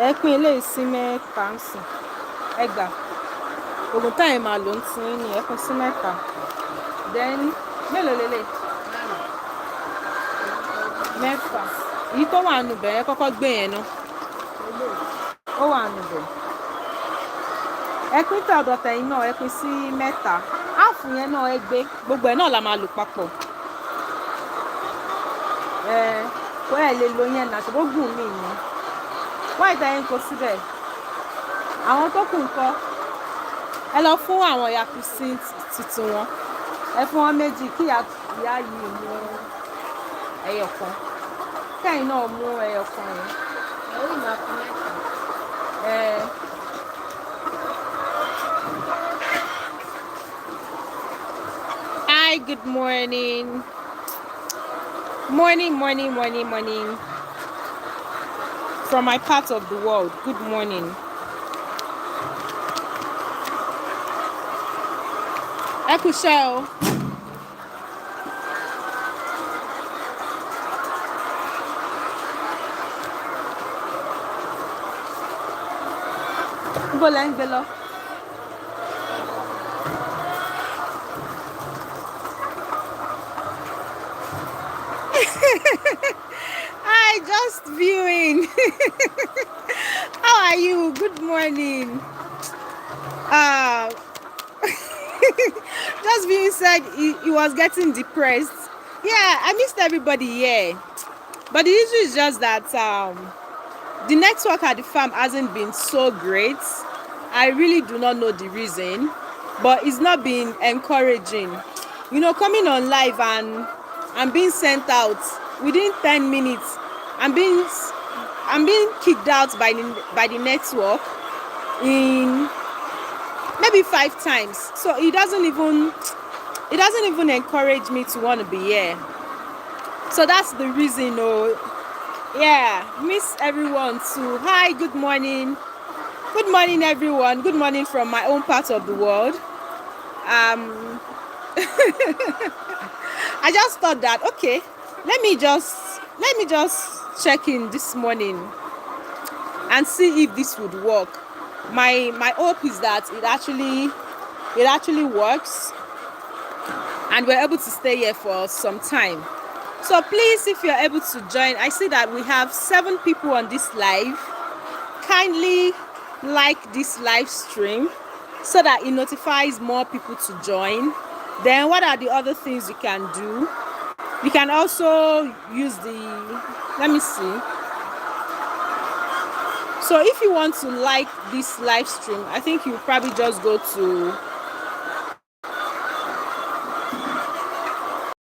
ẹ pín eléyìí sí mẹ́ta ń sìn. Ẹ gbà oògùn táyì máa lò ń tin ní ẹ pín sí mẹ́ta. Then mélòó lélẹ̀? Mẹ́fà. Èyí tó wà nù bẹ̀ ẹ kọ́kọ́ gbé yẹn ná. Ó wà nù bẹ̀. Ẹ pín tọ̀dọ̀ tẹ̀yìn náà ẹ pín sí mẹ́ta. Áàfù yẹn náà ẹ gbé. Gbogbo ẹ̀ náà la máa lò papọ̀. Kó ẹ lè lo yẹn náà ṣùgbọ́n gùn mí ni. Wọ́n ìtẹ̀yìn kò síbẹ̀. Àwọn tó kù ńkọ́? Ẹ lọ fún àwọn ìyá Christine tuntun wọn. Ẹ fún wọn méjì kí ìyá yìí mú ẹyọ kan. Kẹ́yìn náà mú ẹyọ kan yẹn. Ó ì máa fún mẹ́ta. Hi, good morning. Morning. From my part of the world, good morning. Ẹ kú iṣẹ́ o. Níbo lẹ ń gbé lọ? Hi, just viewing. How are you? Good morning. Just viewing said he was getting depressed. Yeah, I missed everybody here. But the issue is just that the network at the farm hasn't been so great. I really do not know the reason, but it's not been encouraging. You know, coming on live and being sent out within 10 minutes, I'm being kicked out by the network in maybe 5 times. So it doesn't even encourage me to want to be here. So that's the reason. Yeah, miss everyone too. Hi, good morning. Good morning, everyone. Good morning from my own part of the world. I just thought that, okay, let me just check in this morning and see if this would work. My hope is that it actually works and we're able to stay here for some time. So please, if you're able to join, I see that we have 7 people on this live. Kindly like this live stream so that it notifies more people to join. Then what are the other things you can do? You can also use let me see. So if you want to like this live stream, I think you probably just go to,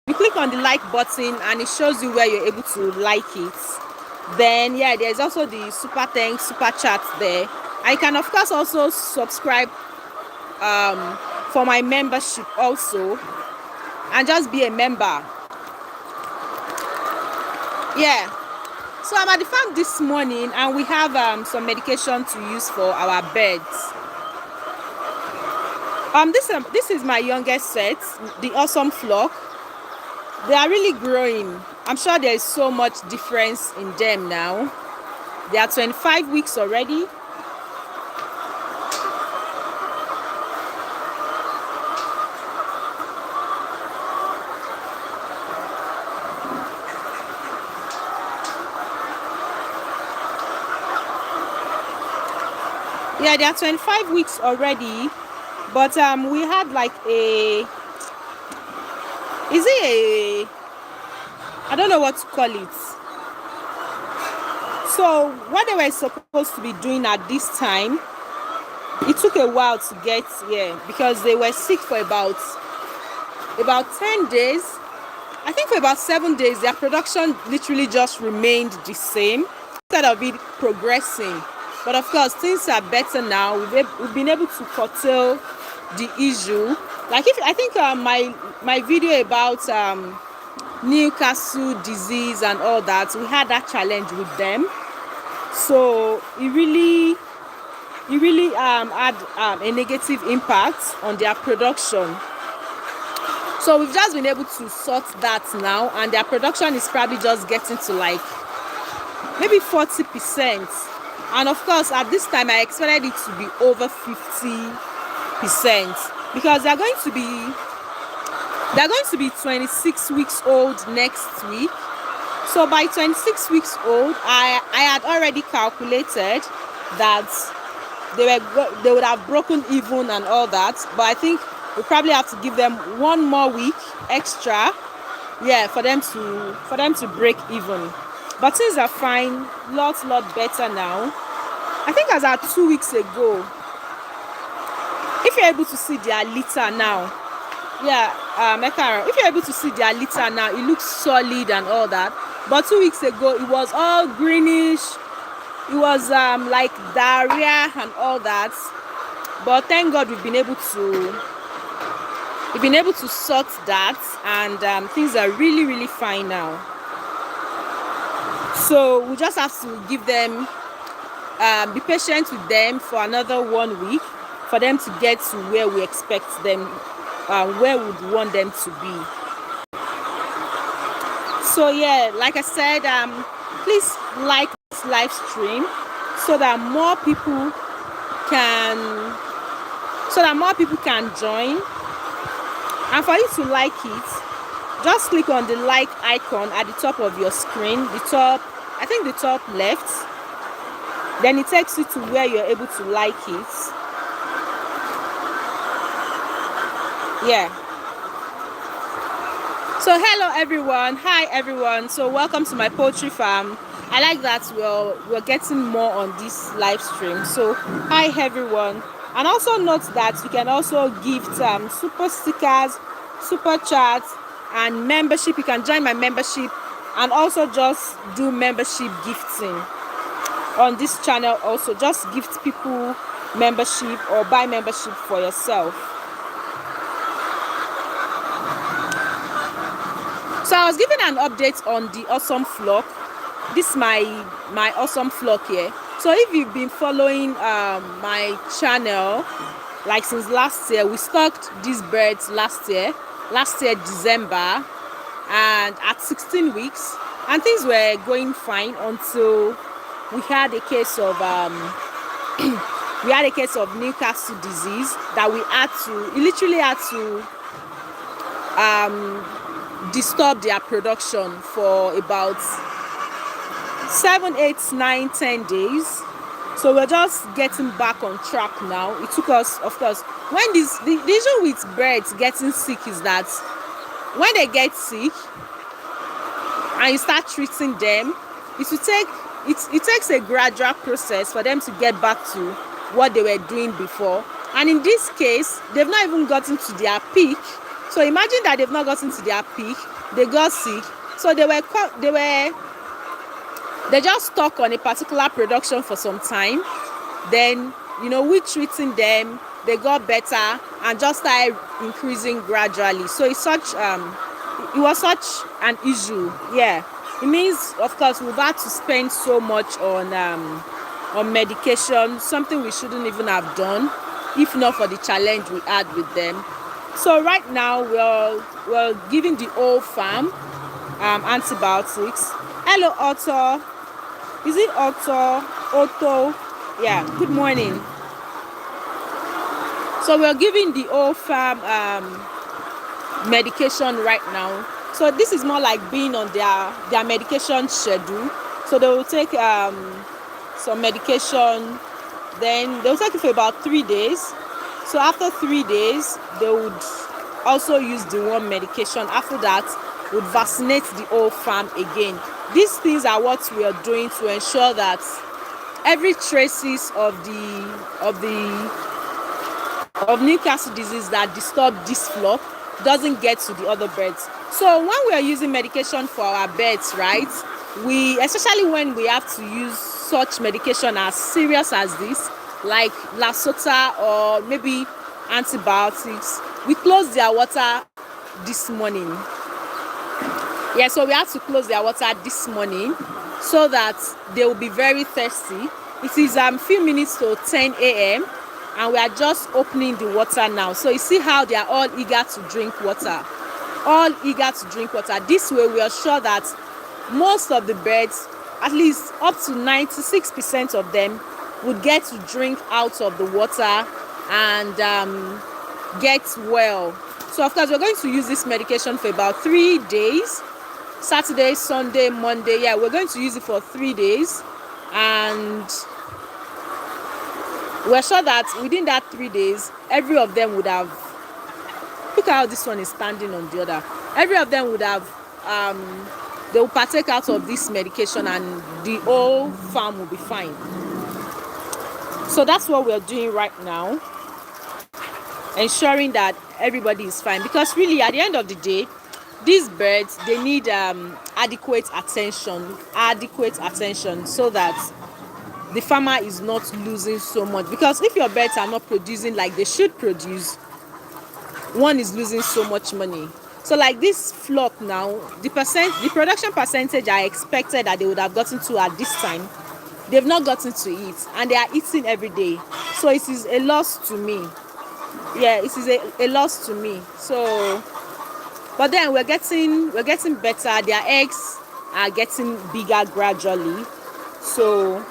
you click on the like button and it shows you where you're able to like it. Then yeah, there's also the super thanks, super chat there. I can of course also subscribe for my membership also and just be a member. Yeah, so I'm at the farm this morning and we have some medication to use for our birds. This is my youngest set, the awesome flock. They are really growing. I'm sure there is so much difference in them now. They are 25 weeks already. Yeah, they are 25 weeks already, but we had like I don't know what to call it. So what they were supposed to be doing at this time, it took a while to get here because they were sick for about 10 days. I think for about 7 days, their production literally just remained the same instead of it progressing. But of course, things are better now. We've been able to curtail the issue. Like I think my video about Newcastle disease and all that, we had that challenge with them. So it really had a negative impact on their production. So we've just been able to sort that now, and their production is probably just getting to like maybe 40%. And of course, at this time, I expected it to be over 50% because they're going to be 26 weeks old next week. So by 26 weeks old, I had already calculated that they would have broken even and all that. But I think we probably have to give them one more week extra, for them to break even. But things are fine, lot better now. I think as at 2 weeks ago, if you're able to see their litter now, if you're able to see their litter now, it looks solid and all that. But 2 weeks ago, it was all greenish. It was like diarrhea and all that. But thank God we've been able to sort that, and things are really fine now. So we just have to give them, be patient with them for another 1 week for them to get to where we expect them, where we want them to be. So like I said, please like this live stream so that more people can join. And for you to like it, just click on the like icon at the top of your screen, the top left. Then it takes you to where you're able to like it. So hello everyone, hi everyone. So welcome to my poultry farm. I like that we're getting more on this live stream. So hi everyone. And also note that you can also gift super stickers, super chats, and membership. You can join my membership and also just do membership gifting on this channel. Also just gift people membership or buy membership for yourself. So I was giving an update on the awesome flock. This is my awesome flock here. So if you've been following my channel, like since last year, we stocked these birds last year December, and at 16 weeks, and things were going fine until we had a case of Newcastle disease that we literally had to disturb their production for about 7, 8, 9, 10 days. So we're just getting back on track now. It took us, of course, when the issue with birds getting sick is that when they get sick and you start treating them, it takes a gradual process for them to get back to what they were doing before. And in this case, they've not even gotten to their peak. So imagine that they've not gotten to their peak, they got sick, so they just stuck on a particular production for some time. Then, we treating them, they got better and just started increasing gradually. So it was such an issue. It means, of course, we've had to spend so much on medication, something we shouldn't even have done if not for the challenge we had with them. So right now we're giving the whole farm antibiotics. Hello Otto. Is it Otto? Yeah, good morning. So we're giving the whole farm medication right now. So this is more like being on their medication schedule. So they will take some medication, then they'll take it for about 3 days. So after 3 days, they would also use the worm medication. After that, would vaccinate the whole farm again. These things are what we are doing to ensure that every traces of Newcastle disease that disturb this flock doesn't get to the other birds. So when we are using medication for our birds, right, especially when we have to use such medication as serious as this, like Lasota or maybe antibiotics, we close their water this morning. So we have to close their water this morning so that they will be very thirsty. It is few minutes to 10 a.m. and we are just opening the water now. So you see how they are all eager to drink water. This way we are sure that most of the birds at least up to 96% of them would get to drink out of the water and get well. So of course we're going to use this medication for about 3 days, Saturday, Sunday, Monday. Yeah, we're going to use it for 3 days, and we're sure that within that 3 days, every of them would have, look how this one is standing on the other, every of them would have they will partake out of this medication and the whole farm will be fine. So that's what we're doing right now, ensuring that everybody is fine, because really at the end of the day, these birds, they need adequate attention, so that the farmer is not losing so much. Because if your birds are not producing like they should produce, one is losing so much money. So like this flock now, the production percentage I expected that they would have gotten to at this time, they've not gotten to it, and they are eating every day. So it is a loss to me. Yeah, it is a loss to me. So, but then we're getting better. Their eggs are getting bigger gradually. So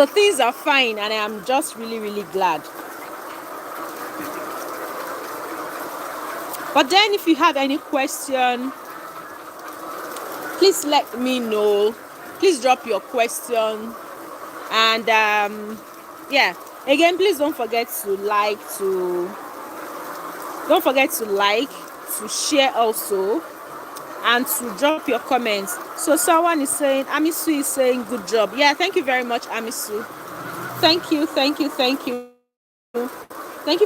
things are fine, and I am just really glad. But then if you have any question, please let me know. Please drop your question. And yeah, again, please don't forget to share also, and to drop your comments. So someone is saying, Amisu is saying good job. Yeah, thank you very much, Amisu. Thank you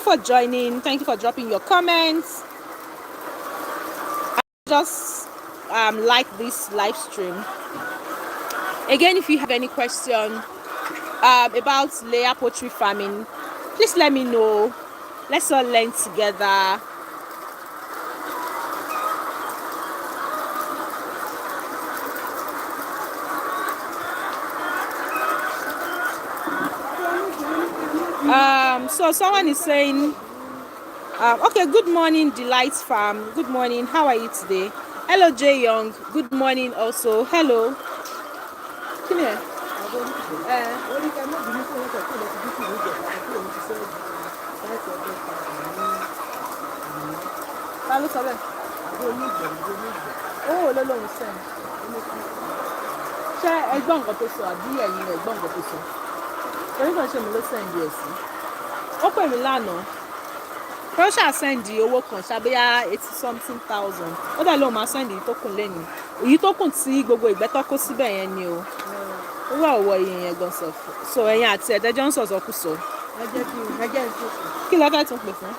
for joining. Thank you for dropping your comments. Just like this live stream. Again, if you have any question about layer poultry farming, please let me know. Let's all learn together. So someone is saying, okay, good morning, Delight Farm. Good morning. How are you today? Hello, Jay Young. Good morning also. Hello. Come here. Oh, no, ṣé ẹgbọ́n nǹkan tó sọ àbí ẹ̀yin ẹgbọ́n nǹkan tó sọ? Torí kan ṣe mi ló sẹ́ndì ẹ̀ sí. Ó pè mí lánàá. Russia sẹ́ndì owó kan ṣàbíyá 80-something thousand. Ó dà lóun máa sẹ́ndì èyí tó kùn lẹ́nu. Èyí tó kùn tí gbogbo ìgbẹ́tọ́ kó síbẹ̀ yẹn ni o. Ó wà ọ̀wọ́ iye yẹn gan sọ. So ẹ̀yin àti ẹ̀dẹ́jọ́ ń sọ̀sọ̀ kù sọ. Kí lẹ fẹ́ tún pè fún?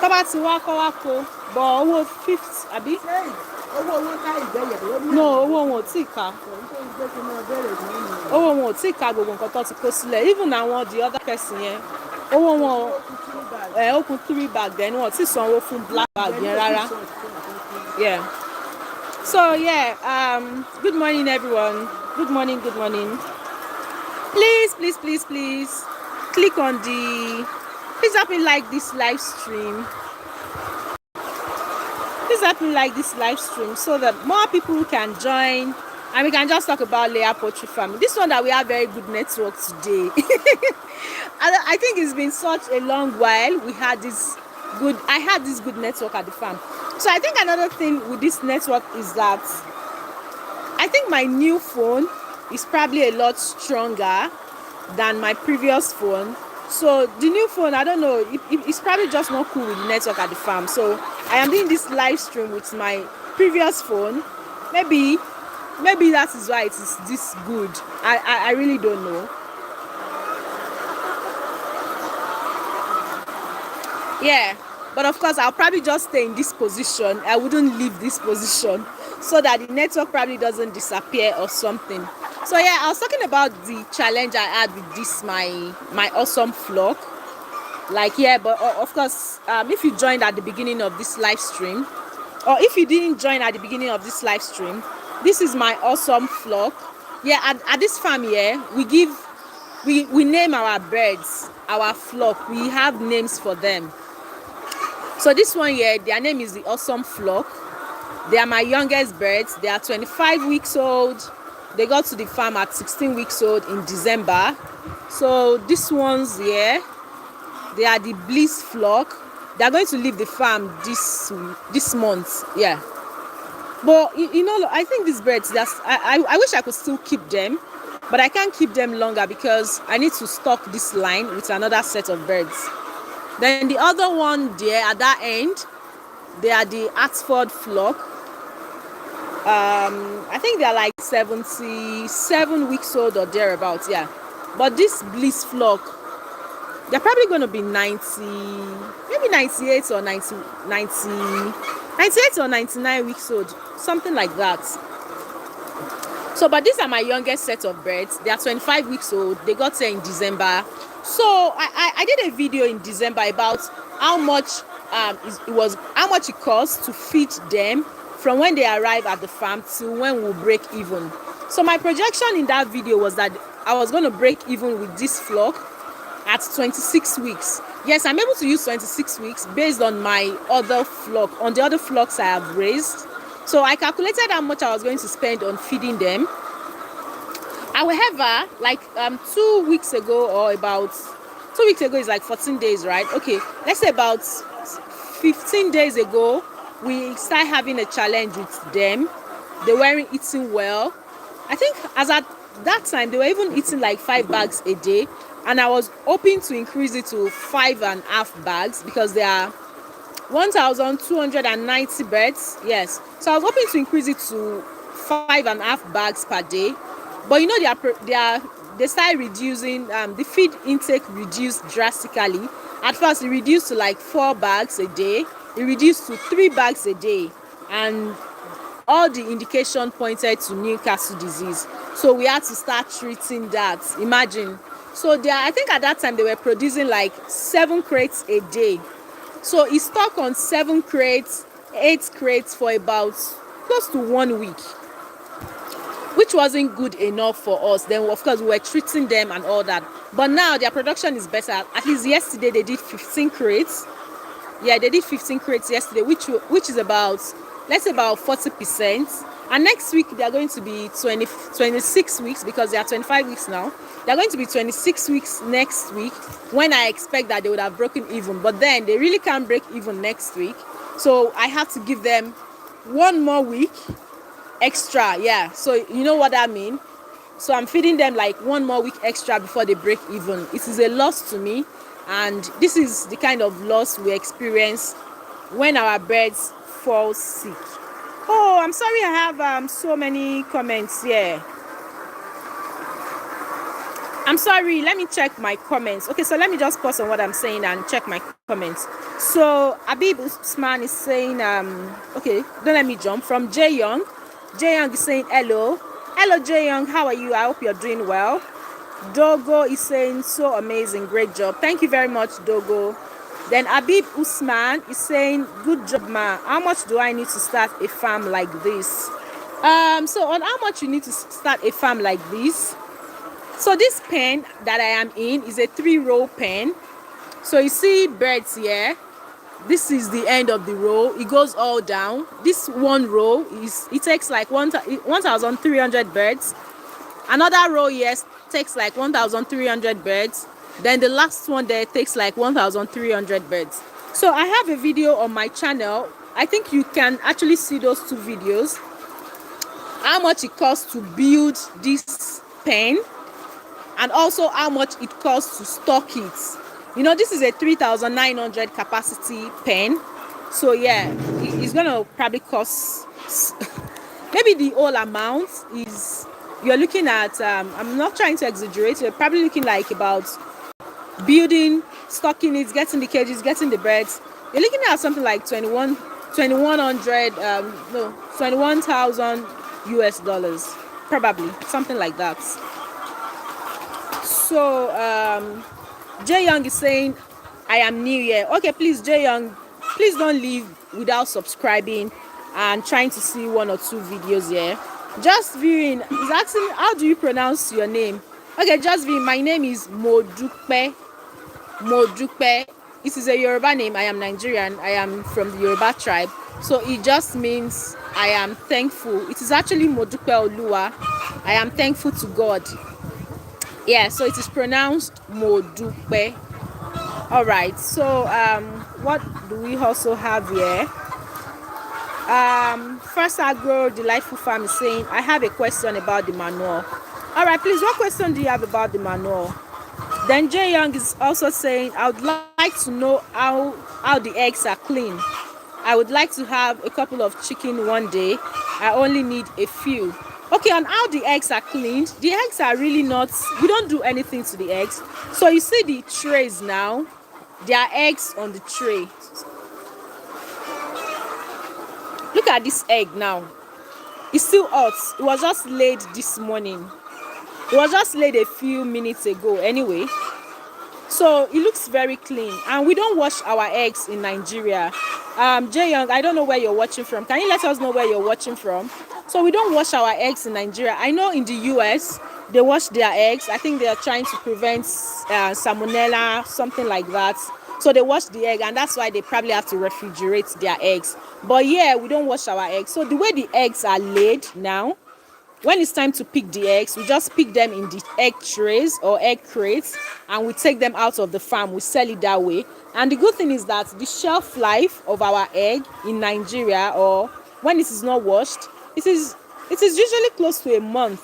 Tó bá ti wá kọ́ wá kó bọ̀ owó 50 àbí? No, owó wọn ò tí ì ka. Owó wọn ò tí ì ka gbogbo nǹkan tó ti kó sílẹ̀. Even àwọn the other person yẹn, owó wọn ó kún 3 bag then wọn ò tí ì sanwó fún black bag yẹn rárá. Yeah. So yeah, good morning everyone. Good morning. Please click on the, please help me like this live stream. Please help me like this live stream so that more people can join and we can just talk about layer poultry farming. This one that we have very good network today. I think it's been such a long while I had this good network at the farm. So I think another thing with this network is that I think my new phone is probably a lot stronger than my previous phone. So the new phone, I don't know, it's probably just not cool with the network at the farm. So I am doing this live stream with my previous phone. Maybe that is why it is this good. I really don't know. Yeah, but of course I'll probably just stay in this position. I wouldn't leave this position so that the network probably doesn't disappear or something. So yeah, I was talking about the challenge I had with this my awesome flock. Like, yeah, but of course, if you joined at the beginning of this live stream, or if you didn't join at the beginning of this live stream, this is my awesome flock. Yeah, at this farm here, we name our birds, our flock. We have names for them. So this one here, their name is the awesome flock. They are my youngest birds. They are 25 weeks old. They got to the farm at 16 weeks old in December. So these ones here, they are the bliss flock. They are going to leave the farm this month. Yeah. But I think these birds, I wish I could still keep them, but I can't keep them longer because I need to stock this line with another set of birds. Then the other one there at that end, they are the Hartford flock. I think they are like 77 weeks old or thereabouts, yeah. But this bliss flock, they're probably going to be 90, maybe 98 or 98 or 99 weeks old, something like that. So, but these are my youngest set of birds. They are 25 weeks old. They got here in December. So I did a video in December about how much how much it costs to feed them from when they arrive at the farm to when we'll break even. So my projection in that video was that I was going to break even with this flock at 26 weeks. Yes, I'm able to use 26 weeks based on my other flock, on the other flocks I have raised. So I calculated how much I was going to spend on feeding them. However, like 2 weeks ago, or about 2 weeks ago is like 14 days, right? Okay, let's say about 15 days ago, we started having a challenge with them. They weren't eating well. I think as at that time, they were even eating like 5 bags a day. And I was hoping to increase it to 5.5 bags because they are 1,290 birds. Yes. So I was hoping to increase it to 5.5 bags per day. But they started reducing, the feed intake reduced drastically. At first, it reduced to like 4 bags a day. It reduced to 3 bags a day. And all the indication pointed to Newcastle disease. So we had to start treating that. Imagine. So I think at that time they were producing like 7 crates a day. So it stuck on 7 crates, 8 crates for about close to 1 week, which wasn't good enough for us. Then of course we were treating them and all that. But now their production is better. At least yesterday they did 15 crates. Yeah, they did 15 crates yesterday, which is about, let's say about 40%. And next week they are going to be 26 weeks because they are 25 weeks now. They are going to be 26 weeks next week, when I expect that they would have broken even. But then they really can't break even next week. So I have to give them 1 more week extra. Yeah, so you know what that means. So I'm feeding them like 1 more week extra before they break even. It is a loss to me. And this is the kind of loss we experience when our birds fall sick. Oh, I'm sorry I have so many comments here. I'm sorry, let me check my comments. Okay, so let me just pause on what I'm saying and check my comments. So Abib Usman is saying, okay, don't let me jump. From J Young. J Young is saying hello. Hello J Young, how are you? I hope you're doing well. Dogo is saying so amazing, great job. Thank you very much, Dogo. Then Abib Usman is saying, good job, ma. How much do I need to start a farm like this? So on how much you need to start a farm like this. So this pen that I am in is a 3-row pen. So you see birds here. This is the end of the row. It goes all down. This 1 row it takes like 1,300 birds. Another row here takes like 1,300 birds. Then the last one there takes like 1,300 birds. So I have a video on my channel. I think you can actually see those 2 videos. How much it costs to build this pen, and also how much it costs to stock it. You know, this is a 3,900 capacity pen. So yeah, it's gonna probably cost maybe the whole amount is, you're looking at, I'm not trying to exaggerate, you're probably looking like about building, stocking it, getting the cages, getting the birds. You're looking at something like 21,000 US dollars, probably something like that. So Jay Young is saying, I am new here. Okay, please Jay Young, please don't leave without subscribing and trying to see 1 or 2 videos here. Just viewing is asking, how do you pronounce your name? Okay, just viewing, my name is Modupe. It is a Yoruba name. I am Nigerian. I am from the Yoruba tribe. So it just means I am thankful. It is actually Modupe Oluwa. I am thankful to God. Yeah, so it is pronounced Modupe. All right. So what do we also have here? First Agro Delightful Farm is saying, I have a question about the manure. All right, please, what question do you have about the manure? Then Jay Young is also saying, I would like to know how the eggs are clean. I would like to have a couple of chicken one day. I only need a few. Okay, on how the eggs are cleaned, the eggs are really not, we don't do anything to the eggs. So you see the trays now, there are eggs on the tray. Look at this egg now. It's still hot. It was just laid this morning. It was just laid a few minutes ago anyway. So it looks very clean. And we don't wash our eggs in Nigeria. Jay Young, I don't know where you're watching from. Can you let us know where you're watching from? So we don't wash our eggs in Nigeria. I know in the US, they wash their eggs. I think they are trying to prevent salmonella, something like that. So they wash the egg, and that's why they probably have to refrigerate their eggs. But yeah, we don't wash our eggs. So the way the eggs are laid now, when it's time to pick the eggs, we just pick them in the egg trays or egg crates, and we take them out of the farm. We sell it that way. And the good thing is that the shelf life of our egg in Nigeria, or when it is not washed, it is usually close to a month.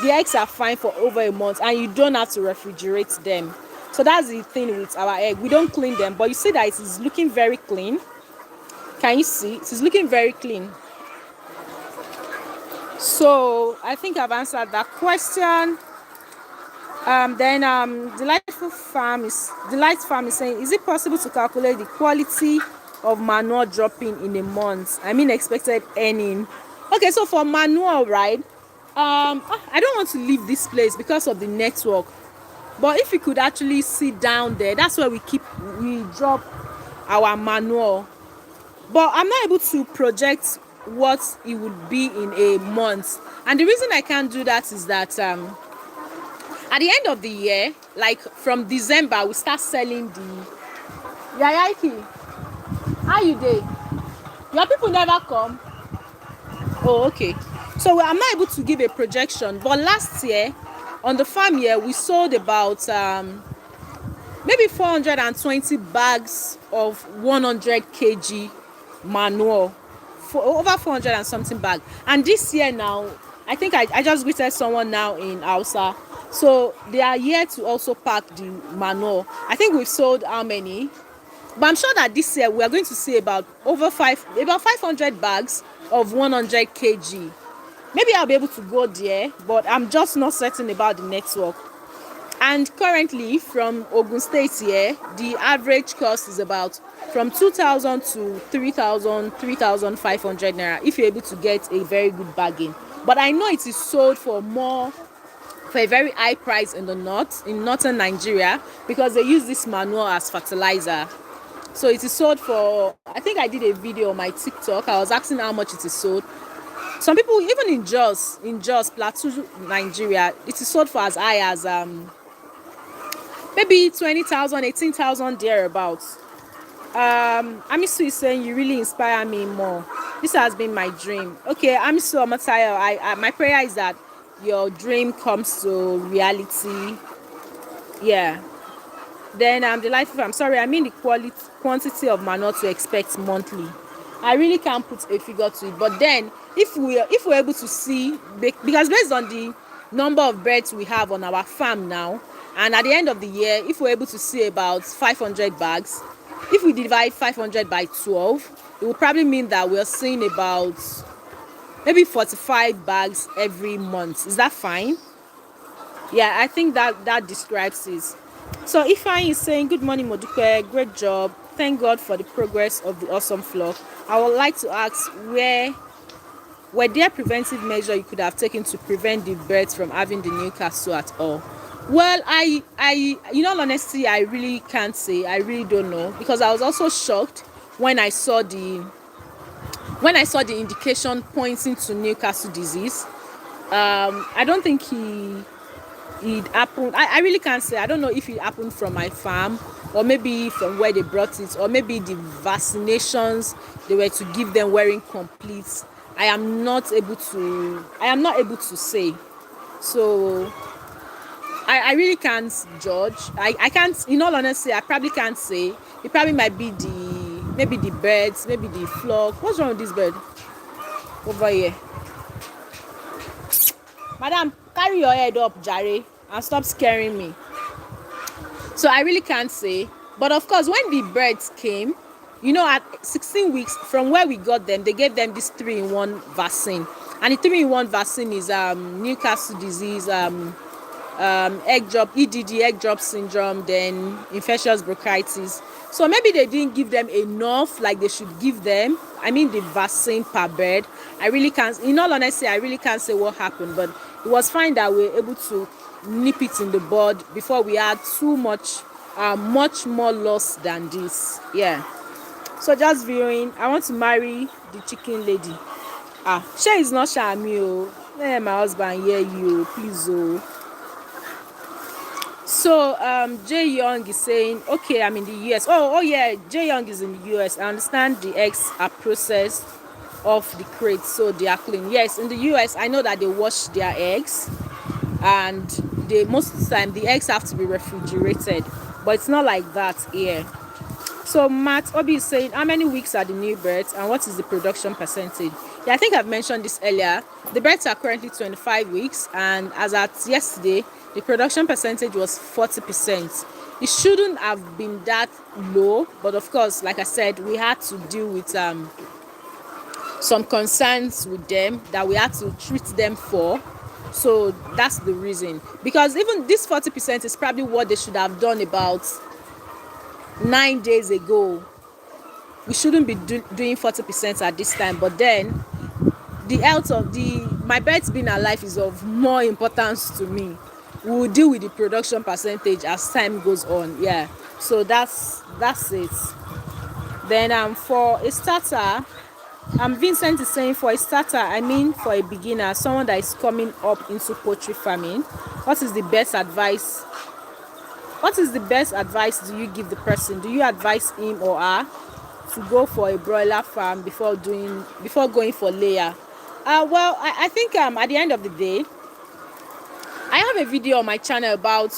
The eggs are fine for over a month, and you don't have to refrigerate them. So that's the thing with our egg. We don't clean them, but you see that it is looking very clean. Can you see? It is looking very clean. So I think I've answered that question. Then Delight Farm is saying, is it possible to calculate the quality of manure dropping in a month? I mean expected earning. Okay, so for manure, right? I don't want to leave this place because of the network. But if you could actually sit down there, that's where we drop our manure. But I'm not able to project what it would be in a month. And the reason I can't do that is that at the end of the year, like from December, we start selling the Yayaiki. How you dey? Your people never come. Oh, okay. So I'm not able to give a projection. But last year, on the farm here, we sold about maybe 420 bags of 100 kg manure, for over 400 and something bag. And this year now, I think I just greeted someone now in Hausa, so they are here to also pack the manure. I think we've sold how many, but I'm sure that this year we are going to see about 500 bags of 100 kg. Maybe I'll be able to go there, but I'm just not certain about the network. And currently from Ogun State here, the average cost is about from 2,000 to 3,000, 3,500 naira if you're able to get a very good bargain. But I know it is sold for a very high price in the north, in northern Nigeria, because they use this manure as fertilizer. So it is sold for, I think I did a video on my TikTok. I was asking how much it is sold. Some people, even in Jos, Plateau, Nigeria, it is sold for as high as maybe 20,000, 18,000 thereabouts. Amisu is saying, you really inspire me more. This has been my dream. Okay, Amisu Amatayo, my prayer is that your dream comes to reality. Yeah. Then I'm delightful. I'm sorry, I mean the quantity of manure to expect monthly. I really can't put a figure to it. But then, if we're able to see, because based on the number of birds we have on our farm now, and at the end of the year, if we're able to see about 500 bags, if we divide 500 by 12, it will probably mean that we're seeing about maybe 45 bags every month. Is that fine? Yeah, I think that describes it. So Ifeanyi is saying, good morning Modupe, great job. Thank God for the progress of the awesome flock. I would like to ask, were there preventive measures you could have taken to prevent the birds from having the Newcastle at all? Well, I in all honesty, I really can't say. I really don't know, because I was also shocked when I saw the indication pointing to Newcastle disease. I don't think it happened. I really can't say. I don't know if it happened from my farm or maybe from where they brought it, or maybe the vaccinations they were to give them weren't complete. I am not able to say. So I really can't judge. I can't, in all honesty, I probably can't say. It probably might be maybe the birds, maybe the flock. What's wrong with this bird over here? Madam, carry your head up, Jare, and stop scaring me. So I really can't say. But of course, when the birds came, at 16 weeks from where we got them, they gave them this 3-in-1 vaccine. And the 3-in-1 vaccine is Newcastle disease, egg drop, EDD, egg drop syndrome, then infectious bronchitis. So maybe they didn't give them enough like they should give them. I mean, the vaccine per bird. I really can't, in all honesty, I really can't say what happened, but it was fine that we were able to nip it in the bud before we had too much, much more loss than this. Yeah. So just viewing, I want to marry the chicken lady. She is not Shami, oh. Let my husband hear you, please, oh. So Jay Young is saying, okay, I'm in the US. Oh yeah, Jay Young is in the US. I understand the eggs are processed off the crate, so they are clean. Yes, in the US, I know that they wash their eggs, and most of the time the eggs have to be refrigerated, but it's not like that here. So Matt Obi is saying, how many weeks are the new birds and what is the production percentage? Yeah, I think I've mentioned this earlier. The birds are currently 25 weeks, and as at yesterday, the production percentage was 40%. It shouldn't have been that low, but of course, like I said, we had to deal with some concerns with them that we had to treat them for. So that's the reason. Because even this 40% is probably what they should have done about 9 days ago. We shouldn't be doing 40% at this time, but then the health of my birds being alive is of more importance to me. We will deal with the production percentage as time goes on. Yeah, so that's it. Then for a starter, Vincent is saying, for a starter, I mean for a beginner, someone that is coming up into poultry farming, what is the best advice do you give the person? Do you advise him or her to go for a broiler farm before going for layer? Well, I think at the end of the day, I have a video on my channel about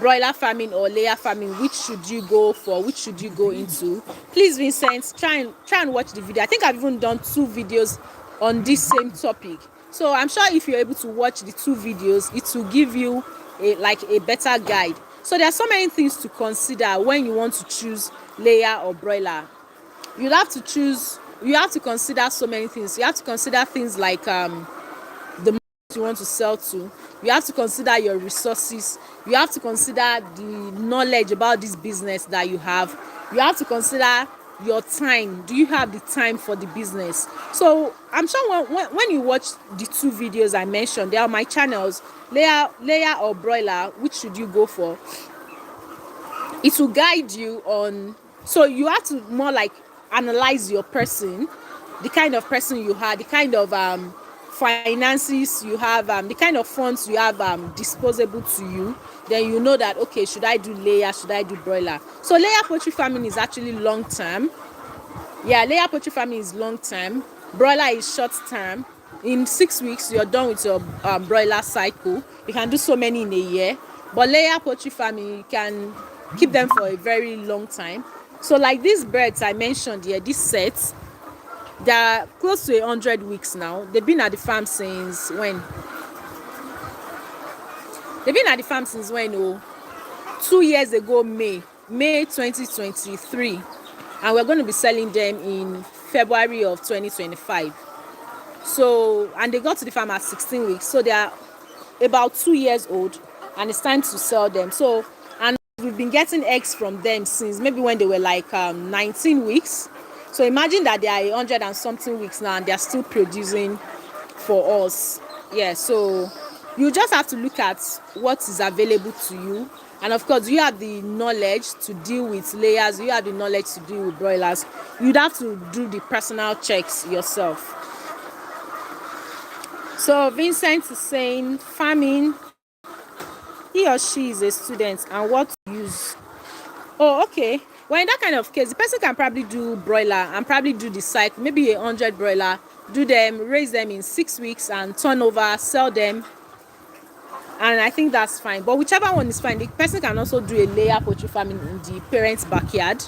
broiler farming or layer farming. Which should you go for? Which should you go into? Please, Vincent, try and watch the video. I think I've even done 2 videos on this same topic. So I'm sure if you're able to watch the 2 videos, it will give you a better guide. So there are so many things to consider when you want to choose layer or broiler. You have to consider so many things. You have to consider things like the market you want to sell to. You have to consider your resources. You have to consider the knowledge about this business that you have. You have to consider your time. Do you have the time for the business? So I'm sure when you watch the 2 videos I mentioned, they are my channels, layer or broiler, which should you go for? It will guide you on. So you have to more like analyze your person, the kind of person you have, the kind of finances you have, the kind of funds you have disposable to you. Then you know that, okay, should I do layer, should I do broiler? So layer poultry farming is actually long term. Yeah, layer poultry farming is long term. Broiler is short term. In 6 weeks you're done with your broiler cycle. You can do so many in a year, but layer poultry farming, you can keep them for a very long time. So like these birds I mentioned here, these sets, they're close to 100 weeks now. They've been at the farm since when? Oh, 2 years ago, May 2023, and we're going to be selling them in February of 2025. So, and they got to the farm at 16 weeks, so they are about 2 years old, and it's time to sell them. So, and we've been getting eggs from them since maybe when they were like 19 weeks. So imagine that they are 100 and something weeks now, and they are still producing for us. Yeah, so you just have to look at what is available to you, and of course you have the knowledge to deal with layers, you have the knowledge to deal with broilers. You'd have to do the personal checks yourself. So Vincent is saying, farming he or she is a student and what to use. Oh, okay. Well, in that kind of case, the person can probably do broiler and probably do the cycle, maybe 100 broiler, do them, raise them in 6 weeks and turn over, sell them. And I think that's fine. But whichever one is fine, the person can also do a layer poultry farming in the parents' backyard.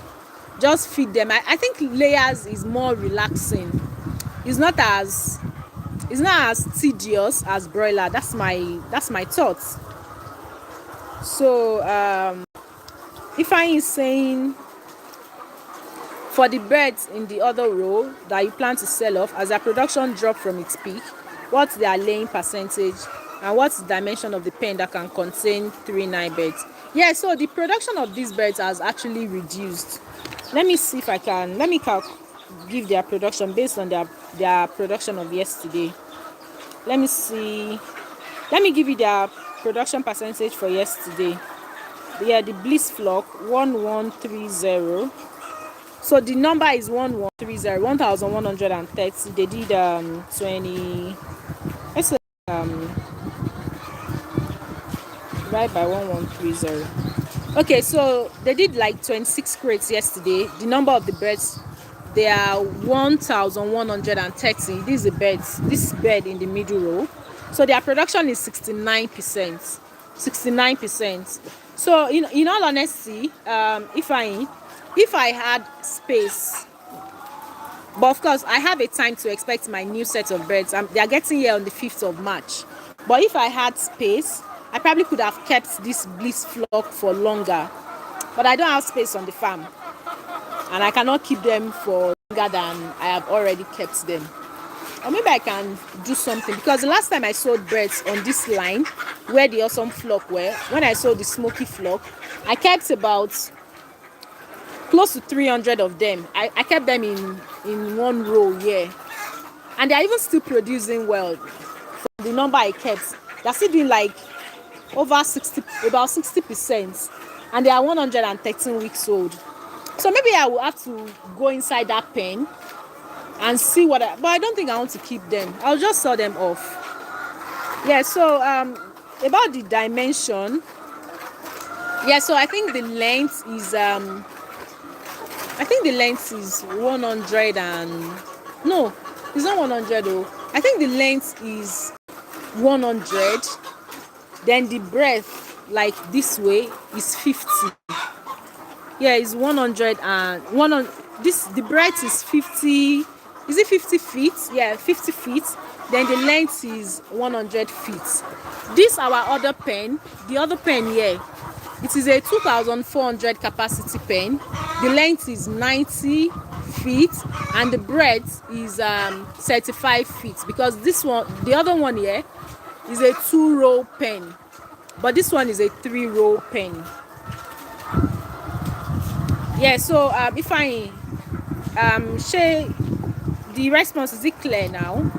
Just feed them. I think layers is more relaxing. It's not as tedious as broiler. That's my thoughts. So if I is saying for the birds in the other row that you plan to sell off, as their production drop from its peak, what's their laying percentage and what's the dimension of the pen that can contain 3 9 birds? Yeah, so the production of these birds has actually reduced. Let me see if I can, give their production based on their production of yesterday. Let me see. Let me give you their production percentage for yesterday. Yeah, the bliss flock 1130. So the number is 1130, 1130. They did 20. Let's say divide by 1130. Okay, so they did like 26 crates yesterday. The number of the birds, they are 1130. This is the birds, this bed in the middle row. So their production is 69%. 69%. So in all honesty, if I had space, but of course I have a time to expect my new set of birds. They are getting here on the 5th of March. But if I had space, I probably could have kept this bliss flock for longer. But I don't have space on the farm, and I cannot keep them for longer than I have already kept them. Or maybe I can do something, because the last time I sold birds on this line where the awesome flock were, when I sold the smoky flock, I kept about close to 300 of them. I kept them in one row, yeah, and they're even still producing well. From the number I kept, they're still doing like over 60, about 60%, and they are 113 weeks old. So maybe I will have to go inside that pen and see but I don't think I want to keep them. I'll just sell them off. Yeah, so about the dimension, yeah, so I think the length is 100 and no, it's not 100 though. I think the length is 100, then the breadth, like this way, is 50. Yeah, it's 100 and the breadth is 50. Is it 50 feet? Yeah, 50 feet. Then the length is 100 feet. This our other pen. The other pen here, it is a 2,400 capacity pen. The length is 90 feet and the breadth is 35 feet, because this one, the other one here, is a 2-row pen, but this one is a 3-row pen. Yeah, so if I share the response, is it clear now?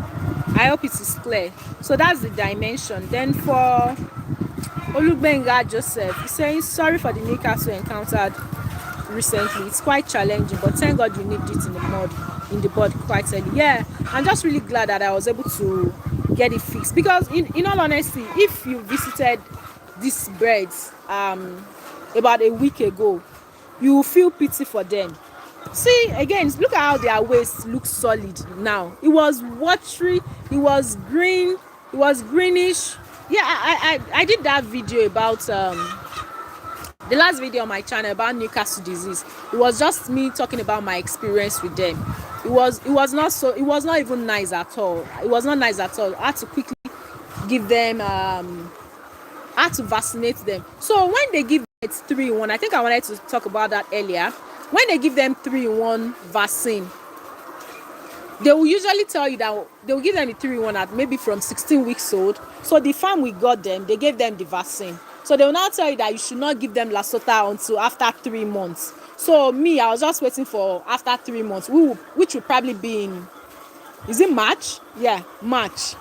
I hope it is clear. So that's the dimension. Then for Olugbenga Joseph, he's saying sorry for the Newcastle encountered recently. It's quite challenging, but thank God you nipped it in the bud quite early. Yeah, I'm just really glad that I was able to get it fixed, because in all honesty, if you visited these birds about a week ago, you will feel pity for them. See, again, look at how their waist looks solid now. It was watery, it was green, it was greenish. Yeah, I did that video about the last video on my channel about Newcastle disease. It was just me talking about my experience with them. It was not even nice at all. It was not nice at all. I had to quickly give them I had to vaccinate them. So when they give it 3-in-1, I think I wanted to talk about that earlier. When they give them 3-in-1 vaccine, they will usually tell you that they will give them the 3-in-1 at maybe from 16 weeks old. So the farm we got them, they gave them the vaccine. So they will now tell you that you should not give them Lasota until after 3 months. So me, I was just waiting for after 3 months, which will probably be in, is it March? Yeah, March.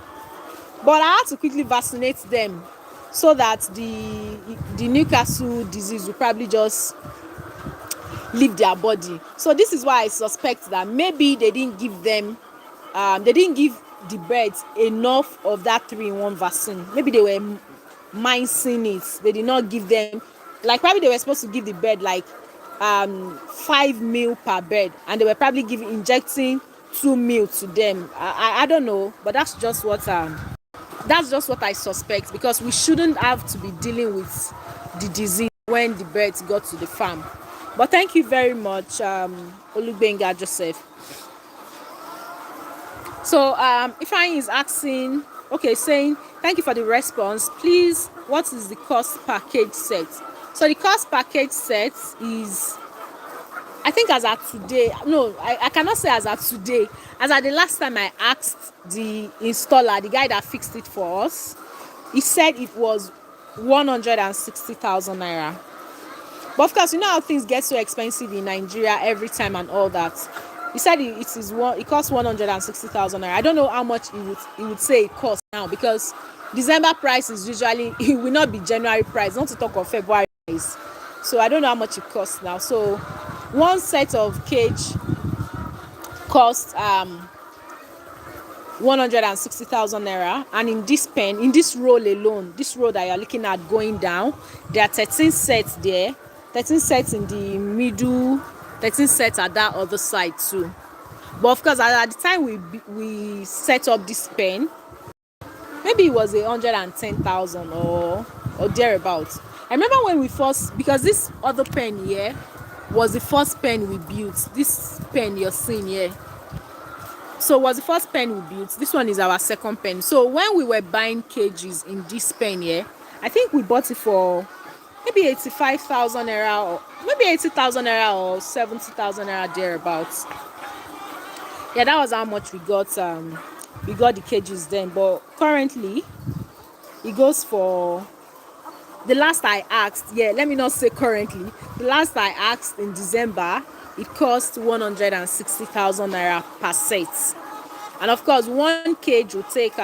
But I had to quickly vaccinate them so that the Newcastle disease will probably just leave their body. So this is why I suspect that maybe they didn't give them they didn't give the birds enough of that 3-in-1 vaccine. Maybe they were mincing it. They did not give them, like probably they were supposed to give the bird like 5 meal per bird, and they were probably injecting 2 meal to them. I don't know, but that's just what I suspect, because we shouldn't have to be dealing with the disease when the birds got to the farm. But thank you very much, Olugbenga Joseph. So Ifeanyi is asking, okay, saying thank you for the response. Please, what is the cost package set? So the cost package set is, I think as at today, no, I cannot say as at today. As at the last time I asked the installer, the guy that fixed it for us, he said it was 160,000 naira. But of course, you know how things get so expensive in Nigeria every time and all that. He said it costs 160,000 naira. I don't know how much he would say it costs now, because December price is usually, it will not be January price, not to talk of February price. So I don't know how much it costs now. So one set of cage costs 160,000 naira, and in this row alone, this row that you're looking at going down, there are 13 sets there, 13 sets in the middle, 13 sets at that other side too. But of course, at the time we set up this pen, maybe it was 110,000 or thereabouts. I remember when we first, because this other pen here was the first pen we built. This pen you're seeing here, so was the first pen we built. This one is our second pen. So when we were buying cages in this pen here, I think we bought it for maybe 85,000 naira, or maybe 80,000 naira, or 70,000 naira thereabouts. Yeah, that was how much we got the cages then. But currently it goes for, the last I asked, yeah, let me not say currently, the last I asked in December, it cost 160,000 naira per set. And of course, one cage will take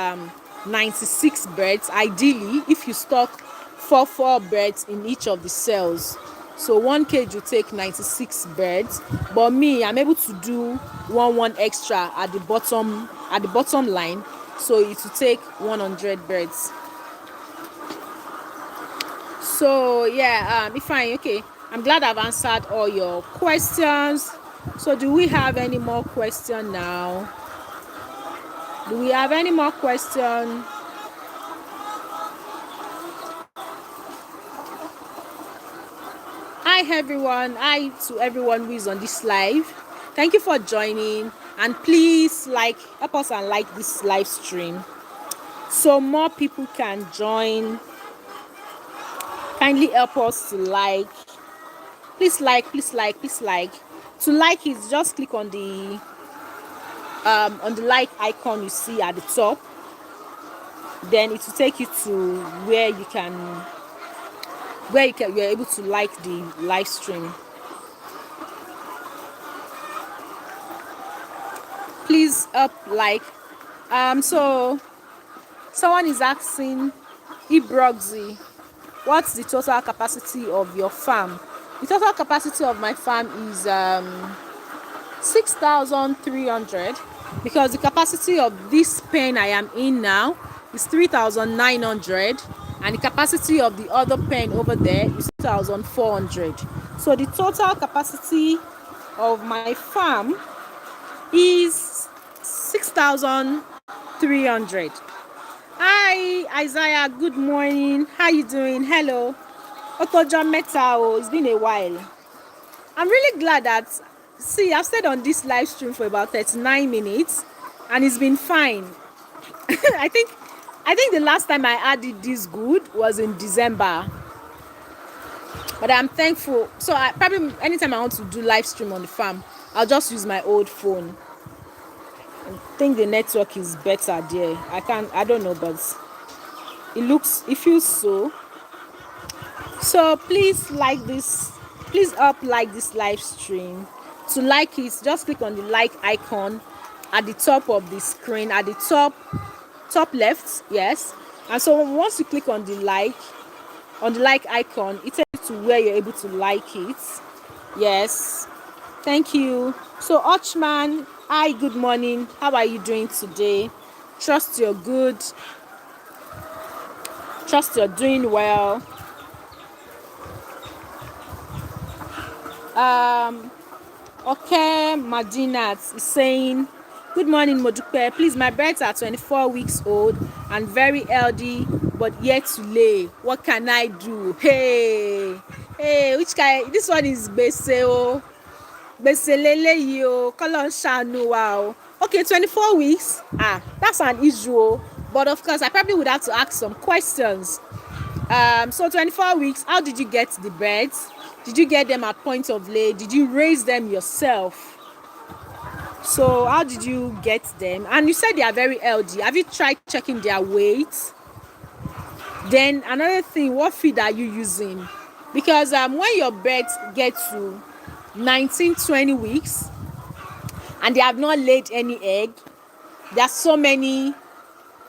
96 birds. Ideally, if you stock four birds in each of the cells, so one cage will take 96 birds. But me, I'm able to do one extra at the bottom line, so it will take 100 birds. So yeah, Ifeanyi, okay, I'm glad I've answered all your questions. So do we have any more questions now? Do we have any more questions? Hi everyone, hi to everyone who is on this live. Thank you for joining, and please help us and like this live stream so more people can join. Kindly help us to like. Please like. To like is just click on the like icon you see at the top. Then it will take you to where you're able to like the live stream. Please like. So someone is asking, Ibroxy, what's the total capacity of your farm? The total capacity of my farm is 6,300, because the capacity of this pen I am in now is 3,900, and the capacity of the other pen over there is 2,400. So the total capacity of my farm is 6,300. Hi Isaiah, good morning. How you doing? Hello. Otojo Meta, it's been a while. I'm really glad that, see, I've stayed on this live stream for about 39 minutes and it's been fine. I think the last time I added this good was in December. But I'm thankful. So I probably, anytime I want to do live stream on the farm, I'll just use my old phone. I think the network is better there. I don't know, but it feels so. So please like this live stream. To like it, just click on the like icon at the top of the screen, at the top left, yes. And so once you click on the like icon, it takes you to where you're able to like it. Yes, thank you. So Ochman, hi, good morning. How are you doing today? Trust you're good. Trust you're doing well. Okay, Madinat is saying, good morning, Modupe. Please, my birds are 24 weeks old and very healthy, but yet to lay. What can I do? Hey, which kind? This one is Beseo. Beselele Kolon Shanu. Wow. Okay, 24 weeks. That's an issue. But of course, I probably would have to ask some questions. So 24 weeks, how did you get the birds? Did you get them at point of lay? Did you raise them yourself? So how did you get them? And you said they are very healthy. Have you tried checking their weight? Then another thing, what feed are you using? Because when your birds get to 19-20 weeks and they have not laid any egg, there are so many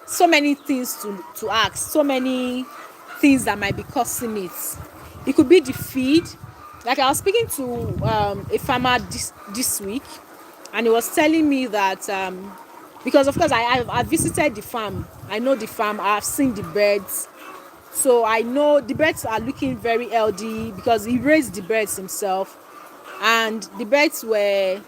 things to ask, so many things that might be causing it. It could be the feed. Like I was speaking to a farmer this week, and he was telling me that because of course I visited the farm, I know the farm, I've seen the birds, so I know the birds are looking very healthy because he raised the birds himself, and the birds they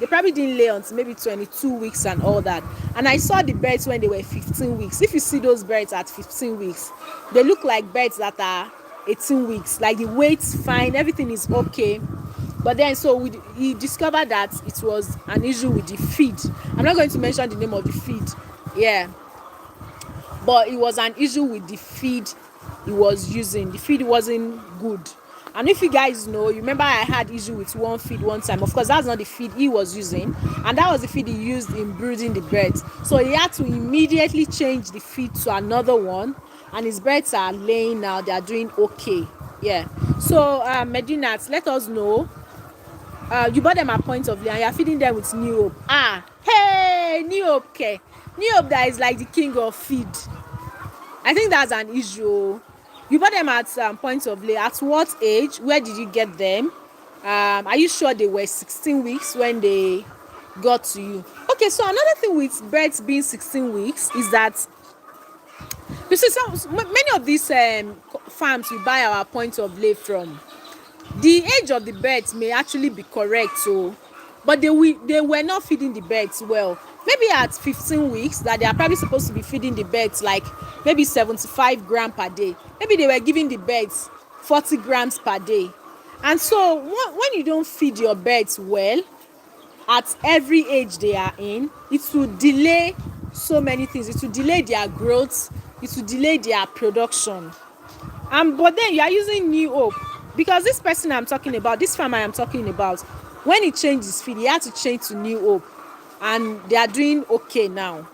probably didn't lay until maybe 22 weeks and all that. And I saw the birds when they were 15 weeks. If you see those birds at 15 weeks, they look like birds that are 18 weeks. Like the weight's fine, everything is okay. But then he discovered that it was an issue with the feed. I'm not going to mention the name of the feed. Yeah. But it was an issue with the feed he was using. The feed wasn't good. And if you guys know, you remember I had issue with one feed one time. Of course, that's not the feed he was using, and that was the feed he used in brooding the birds. So he had to immediately change the feed to another one, and his birds are laying now. They are doing okay. Yeah. So Medinat, let us know. You bought them at point of lay and you're feeding them with New Hope. Hey, New Hope, okay. New Hope that is like the king of feed. I think that's an issue. You bought them at point of lay. At what age? Where did you get them? Are you sure they were 16 weeks when they got to you? Okay, so another thing with birds being 16 weeks is that you see many of these farms we buy our point of lay from, the age of the birds may actually be correct, but they were not feeding the birds well. Maybe at 15 weeks that they are probably supposed to be feeding the birds like maybe 75 grams per day. Maybe they were giving the birds 40 grams per day. And so when you don't feed your birds well at every age they are in, it will delay so many things. It will delay their growth. It will delay their production. But then you are using New Hope, because this person I'm talking about, this farmer I'm talking about, when he changed his feed, he had to change to New Hope, and they are doing okay now.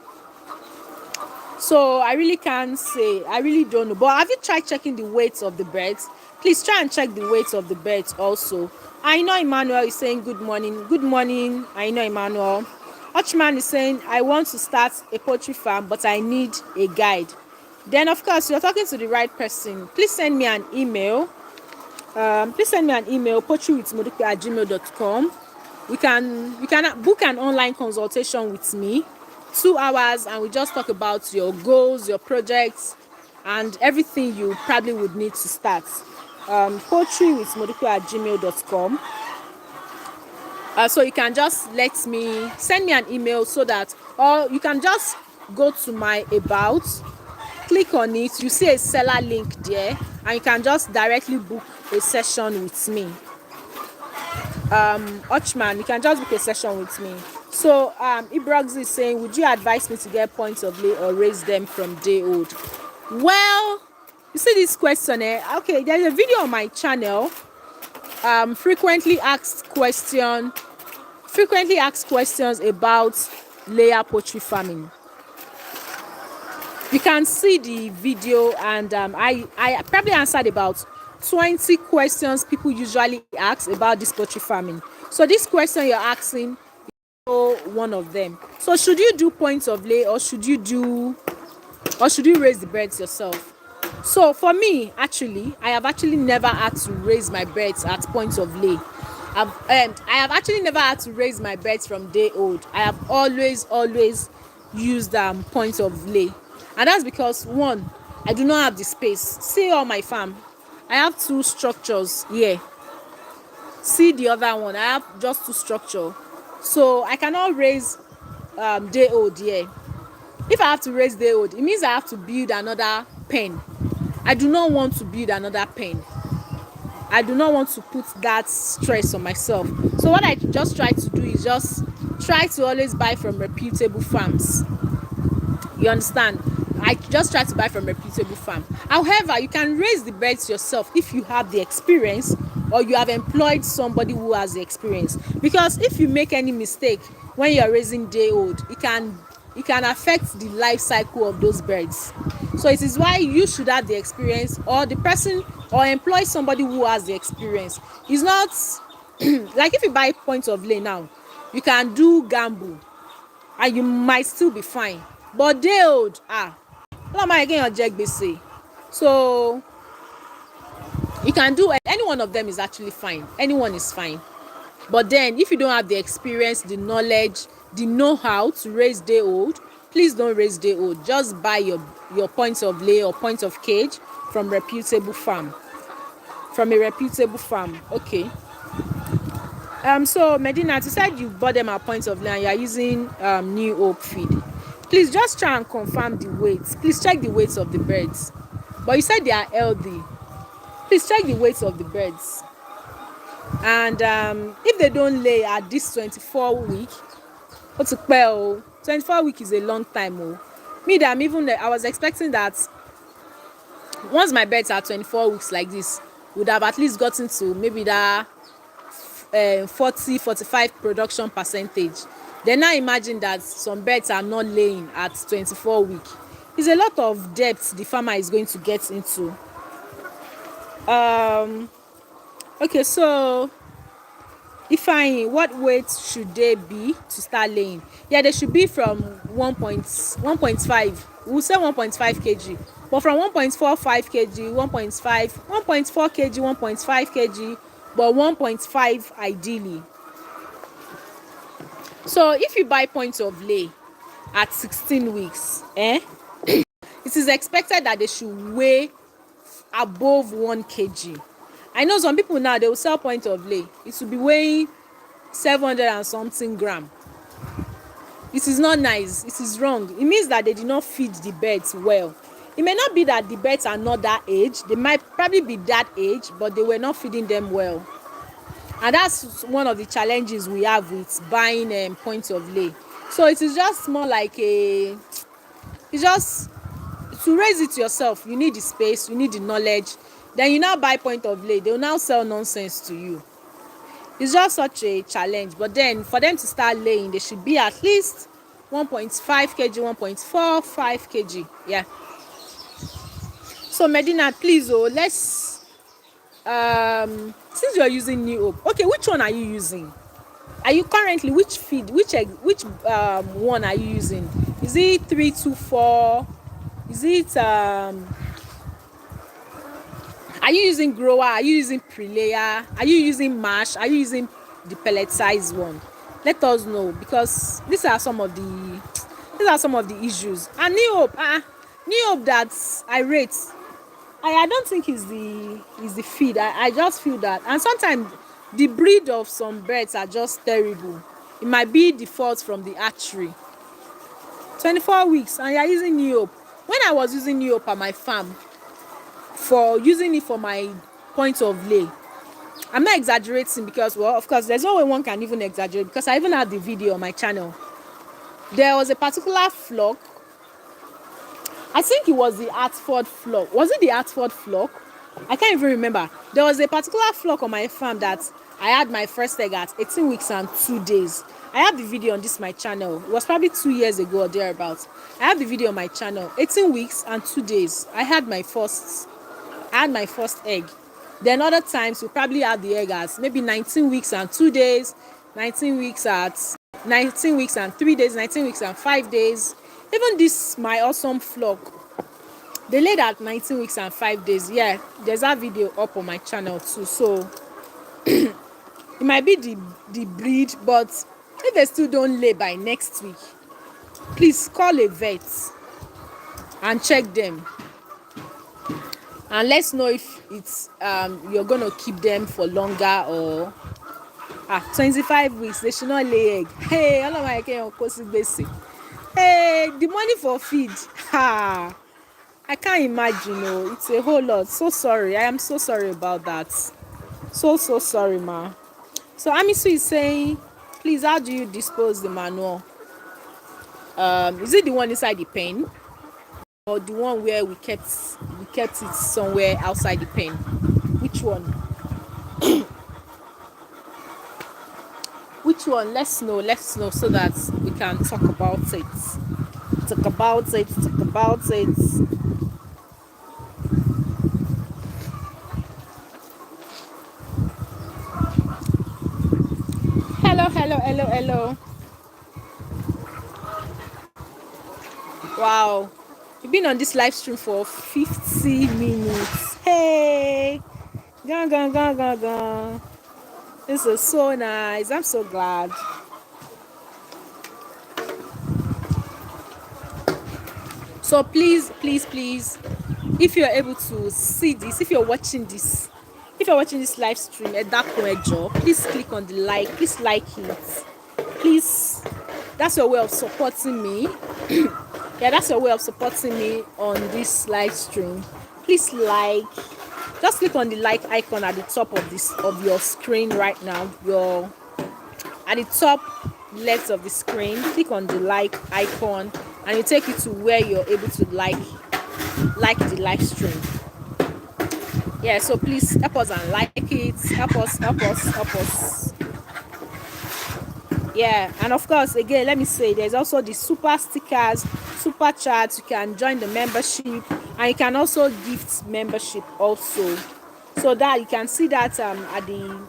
So I really can't say, I really don't know. But have you tried checking the weights of the birds? Please try and check the weights of the birds also. I know Emmanuel is saying good morning. Good morning, I know Emmanuel. Ochman is saying, I want to start a poultry farm, but I need a guide. Then of course you're talking to the right person. Please send me an email. poultrywithmodupe@gmail.com. We can book an online consultation with me, 2 hours, and we just talk about your goals, your projects, and everything you probably would need to start. poultrywithmodupe@gmail.com. So you can just send me an email, so that, or you can just go to my about, click on it, you see a seller link there, and you can just directly book a session with me. Ochman, you can just book a session with me. So Ibrox is saying, would you advise me to get points of lay or raise them from day old? Well, you see this question, okay, there's a video on my channel, frequently asked questions about layer poultry farming. You can see the video, and I probably answered about 20 questions people usually ask about this poultry farming. So this question you're asking is one of them. So should you do points of lay, or should you raise the birds yourself? So for me, actually, I have actually never had to raise my birds at points of lay. I have actually never had to raise my birds from day old. I have always used points of lay. And that's because, one, I do not have the space. See all my farm. I have 2 structures here. See the other one. I have just 2 structure. So I cannot raise day old here. If I have to raise day old, it means I have to build another pen. I do not want to build another pen. I do not want to put that stress on myself. So what I just try to do is just try to always buy from reputable farms. You understand? I just try to buy from reputable farm. However, you can raise the birds yourself if you have the experience or you have employed somebody who has the experience. Because if you make any mistake when you are raising day old, it can affect the life cycle of those birds. So it is why you should have the experience, or the person, or employ somebody who has the experience. It's not like if you buy point of lay now, you can do gamble and you might still be fine. But day old, ọlọ́mọ again ọjẹ́ gbèsè. So you can do any one of them is actually fine. Anyone is fine. But then if you don't have the experience, the knowledge, the know-how to raise day old, please don't raise day old. Just buy your point of lay or point of cage from reputable farm. From a reputable farm. Okay. So Medina, you said you bought them at point of lay and you are using New Hope feed. Please just try and confirm the weights. Please check the weights of the birds. But you said they are healthy. Please check the weights of the birds. And if they don't lay at this 24 week, what's it? 24 week is a long time. Me, that I'm even I was expecting that once my birds are 24 weeks like this, would have at least gotten to maybe that 40-45 production percentage. Then now imagine that some birds are not laying at 24 week. It's a lot of debt the farmer is going to get into. Okay, so what weight should they be to start laying? Yeah, they should be from 1.5. We'll say 1.5 kg, but from 1.45 kg, 1.4 kg, 1.5 kg, but 1.5 ideally. So if you buy point of lay at 16 weeks, it is expected that they should weigh above 1 kg. I know some people now, they will sell point of lay. It will be weighing 700 and something gram. It is not nice. It is wrong. It means that they did not feed the birds well. It may not be that the birds are not that age. They might probably be that age, but they were not feeding them well. And that's one of the challenges we have with buying point of lay. So it is just more like it's just to raise it yourself. You need the space, you need the knowledge. Then you now buy point of lay. They will now sell nonsense to you. It's just such a challenge. But then for them to start laying, they should be at least 1.5 kg, 1.45 kg. Yeah. So Medina, please, let's since you are using New Hope, okay, which one are you using? Are you currently, which feed, which one are you using? Is it 324? Is it are you using grower? Are you using pre-layer? Are you using mash? Are you using the pellet size one? Let us know, because these are some of the issues. And New Hope that I rate, I don't think is the feed. I just feel that, and sometimes the breed of some birds are just terrible. It might be the fault from the hatchery. 24 weeks and you're using New Hope. When I was using New Hope at my farm, for using it for my point of lay, I'm not exaggerating, because, well, of course there's no way one can even exaggerate, because I even have the video on my channel. There was a particular flock, I think it was the Hartford flock. Was it the Hartford flock? I can't even remember. There was a particular flock on my farm that I had my first egg at 18 weeks and 2 days. I have the video on my channel. It was probably 2 years ago or thereabouts. I have the video on my channel. 18 weeks and 2 days. I had my first egg. Then other times we probably had the egg as maybe 19 weeks and 2 days, 19 weeks and 3 days, 19 weeks and 5 days. Even this, my awesome flock, they laid at 19 weeks and 5 days. Yeah, there's that video up on my channel too. So it might be the breed, but if they still don't lay by next week, please call a vet and check them. and let's know if it's you're gonna keep them for longer or 25 weeks they should not lay egg. Hey, all of my basic. Hey, the money for feed. Ha, I can't imagine. Oh, it's a whole lot. So sorry. I am so sorry about that. So sorry, ma. So Amisu is saying, please, how do you dispose the manure? Is it the one inside the pen or the one where we kept it somewhere outside the pen? Which one? Which one? Let's know. Let's know so that we can talk about it. Talk about it. Talk about it. Hello, hello, hello, hello. Wow. We've been on this live stream for 50 minutes. Hey. Gone, gone, gone, gone, gone. This is so nice. I'm so glad. So please, please, please, if you're able to see this, if you're watching this live stream at that point, please click on the like, please like it. Please, that's your way of supporting me. Yeah, that's your way of supporting me on this live stream. Please like, just click on the like icon at the top of your screen right now. Your at the top left of the screen, click on the like icon and it take you to where you're able to like the live stream. Yeah, so please help us and like it. Help us. Yeah, and of course, again, let me say there's also the super stickers, super chats. You can join the membership and you can also gift membership also, so that you can see that at the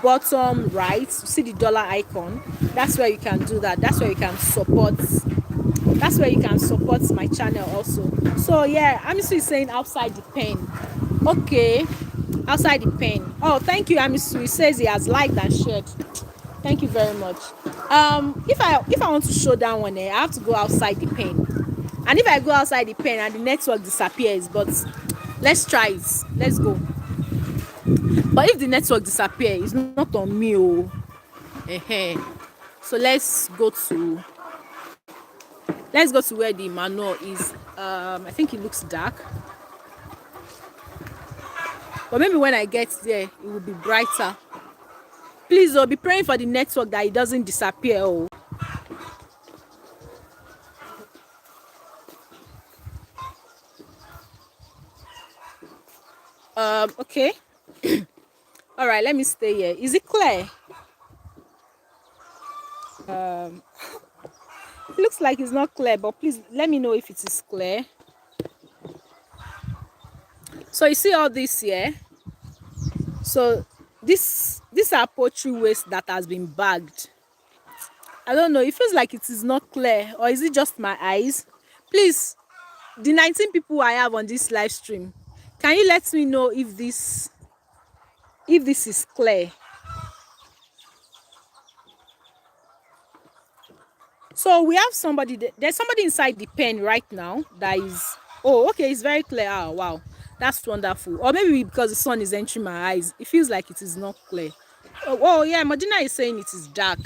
bottom right, you see the dollar icon. That's where you can do that. That's where you can support my channel also. So yeah, Amisu is saying outside the pen. Okay, outside the pen. Oh, thank you, Amisu. He says he has liked and shared. Thank you very much. If I want to show that one, I have to go outside the pen. And if I go outside the pen and the network disappears, but let's try it. Let's go. But if the network disappears, it's not on me. Oh. So let's go to where the manure is. I think it looks dark. But maybe when I get there, it will be brighter. Please, be praying for the network that it doesn't disappear. Oh. Okay. All right, let me stay here. Is it clear? It looks like it's not clear, but please let me know if it is clear. So you see all this here? So these are poultry waste that has been bagged. I don't know. It feels like it is not clear, or is it just my eyes? Please, the 19 people I have on this live stream, can you let me know if this is clear? So we have somebody. There's somebody inside the pen right now that is. Oh, okay, it's very clear. Oh, wow, that's wonderful. Or maybe because the sun is entering my eyes, it feels like it is not clear. Oh yeah, Modena is saying it is dark.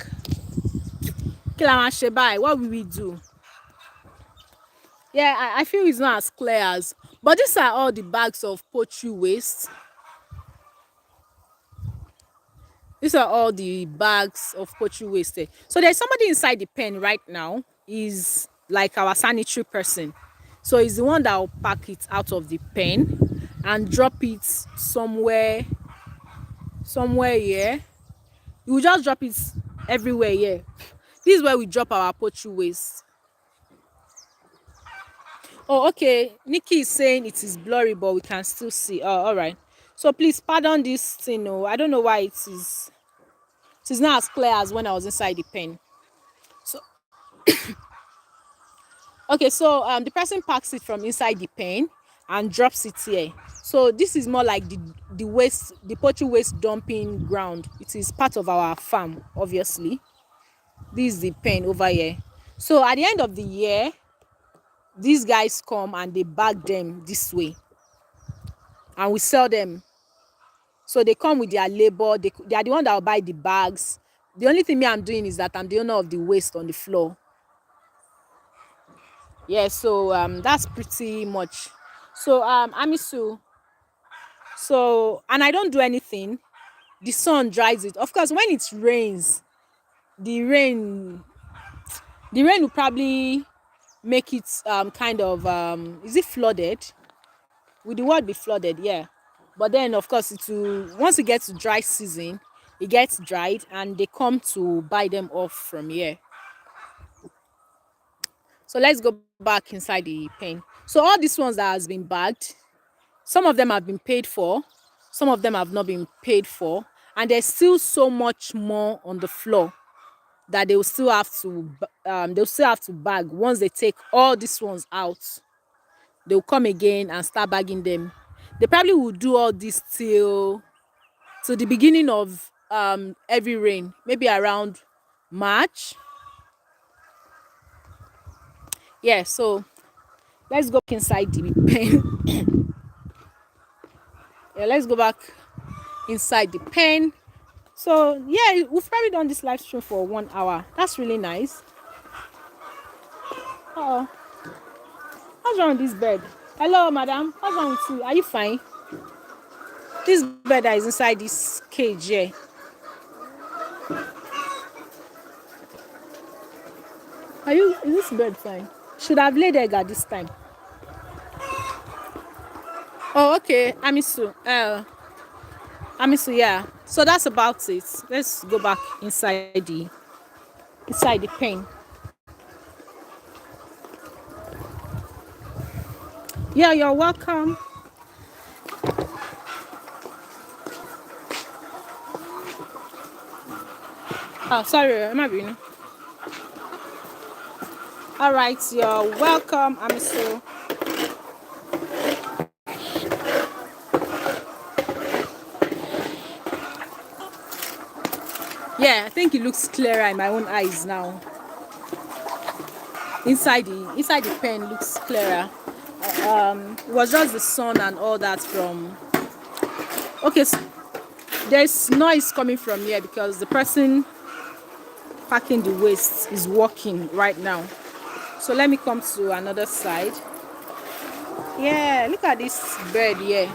Kilamashebai, what will we do? Yeah, I feel it's not as clear as. But these are all the bags of poultry waste. These are all the bags of poultry waste. So there's somebody inside the pen right now. He's like our sanitary person. So he's the one that will pack it out of the pen and drop it somewhere here. You will just drop it everywhere here. This is where we drop our poultry waste. Oh, okay. Nikki is saying it is blurry, but we can still see. Oh, all right. So please pardon this thing. Oh, I don't know why it is. It is not as clear as when I was inside the pen. So okay, so the person packs it from inside the pen and drops it here. So this is more like the waste, the poultry waste dumping ground. It is part of our farm, obviously. This is the pen over here. So at the end of the year, these guys come and they bag them this way. and we sell them. So they come with their labor. They are the one that will buy the bags. The only thing me I'm doing is that I'm the owner of the waste on the floor. Yeah, so that's pretty much. So Amisu, so and I don't do anything. The sun dries it. Of course, when it rains, the rain the rain will probably make it kind of is it flooded? Will the word be flooded? Yeah. But then of course it will, once it gets to dry season, it gets dried and they come to buy them off from here. So let's go back inside the pen. So all these ones that has been bagged, some of them have been paid for, some of them have not been paid for, and there's still so much more on the floor that they'll still have to bag. Once they take all these ones out, they'll come again and start bagging them. They probably will do all this till the beginning of every rain, maybe around March. Yeah, so let's go back inside the pen. Yeah, let's go back inside the pen. So yeah, we've probably done this live stream for 1 hour. That's really nice. Oh, what's wrong with this bed? Hello, madam. What's wrong with you? Are you fine? This bird that is inside this cage here. Is this bird fine? Should have laid egg at this time. Oh, okay. Amisu, yeah. So that's about it. Let's go back inside the pen. Yeah, you're welcome. Oh, sorry, I'm not being. All right, you're welcome, Amisu. Yeah, I think it looks clearer in my own eyes now. Inside the pen looks clearer. It was just the sun and all that from. Okay, so there's noise coming from here because the person packing the waste is walking right now. So let me come to another side. Yeah, look at this bird here.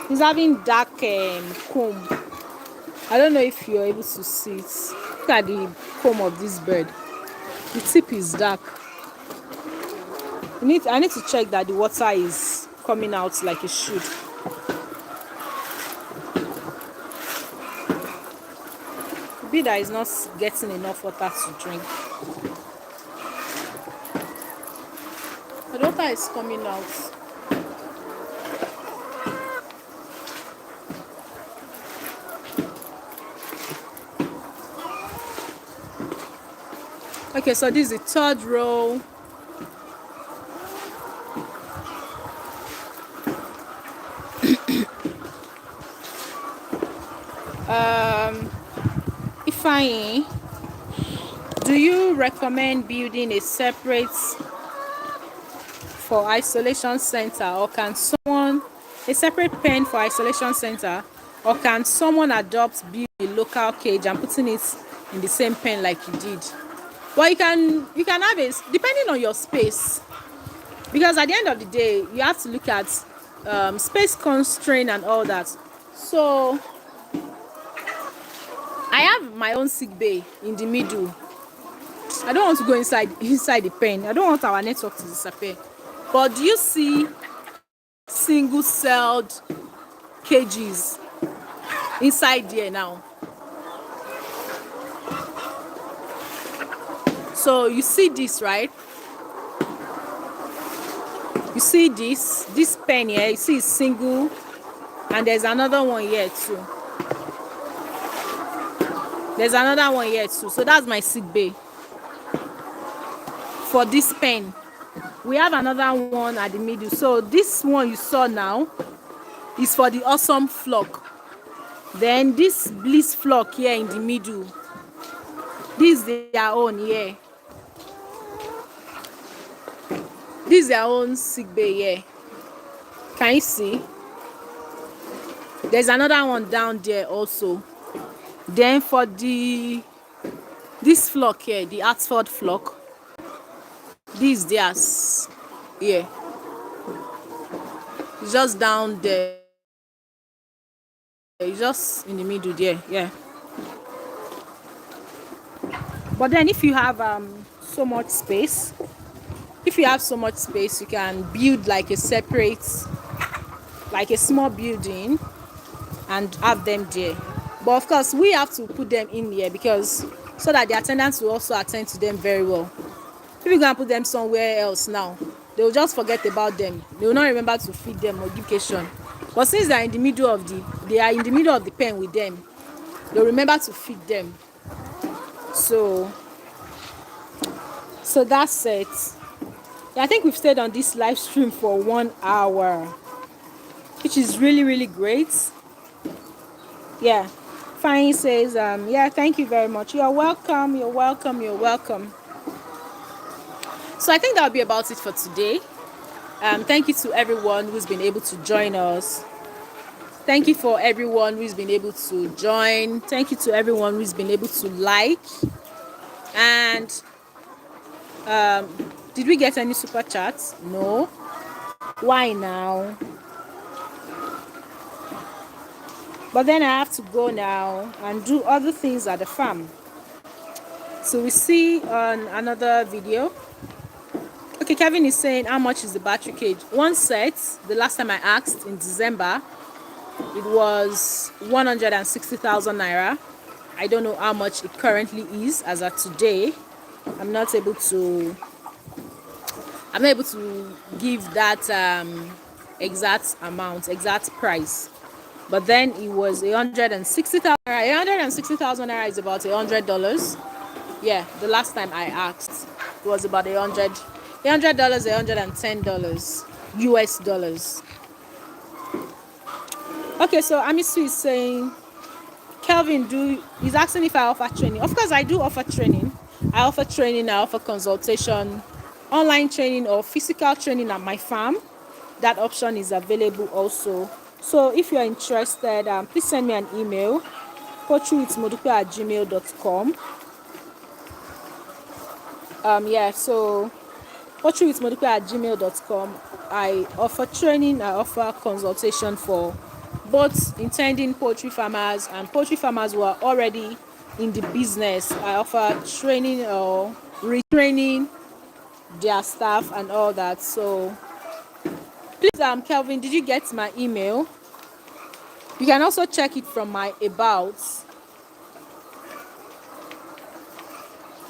He's having dark comb. I don't know if you're able to see it. Look at the comb of this bird. The tip is dark. I need to check that the water is coming out like it should. The bee that is not getting enough water to drink. The water is coming out. Okay, so this is the third row. Ifeanyi, do you recommend building a separate for isolation center, or can someone a separate pen for isolation center, or can someone build a local cage and putting it in the same pen like you did? Well, you can have it depending on your space, because at the end of the day you have to look at space constraint and all that. So I have my own sick bay in the middle. I don't want to go inside the pen. I don't want our network to disappear. But do you see single celled cages inside there now? So you see this, right? You see this pen here, you see it's single, and there's another one here too. So that's my sick bay for this pen. We have another one at the middle. So this one you saw now is for the awesome flock. Then this bliss flock here in the middle, this is their own here. This is their own sick bay here. Can you see? There's another one down there also. Then for this flock here, the Oxford flock, this is theirs. Yeah, it's just down there. It's just in the middle there. Yeah. But then if you have so much space, you can build like a separate, like a small building, and have them there. But of course, we have to put them in here because so that the attendants will also attend to them very well. If you're gonna put them somewhere else now, they will just forget about them. They will not remember to feed them or education. But since they are in the middle of the pen with them, they'll remember to feed them. So that's it. Yeah, I think we've stayed on this live stream for 1 hour, which is really, really great. Yeah. Fine says, yeah, thank you very much. You're welcome. So I think that'll be about it for today. Thank you to everyone who's been able to join us. Thank you for everyone who's been able to join. Thank you to everyone who's been able to like. And did we get any super chats? No. Why now? But then I have to go now and do other things at the farm. So we see on another video. Okay, Kevin is saying, how much is the battery cage? One set, the last time I asked in December, it was 160,000 naira. I don't know how much it currently is as of today. I'm not able to give that exact amount, exact price. But then it was 160,000 naira. 160,000 naira is about $100. Yeah, the last time I asked, it was about $110, $110 US dollars. Okay, so Amisu is saying, Kelvin, he's asking if I offer training. Of course, I do offer training. I offer consultation, online training or physical training at my farm. That option is available also. So if you're interested, please send me an email, poultrywithmodupe@gmail.com. So poultrywithmodupe@gmail.com. I offer training, I offer consultation for both intending poultry farmers and poultry farmers who are already in the business. I offer training or retraining their staff and all that. So please, Kelvin, did you get my email? You can also check it from my about.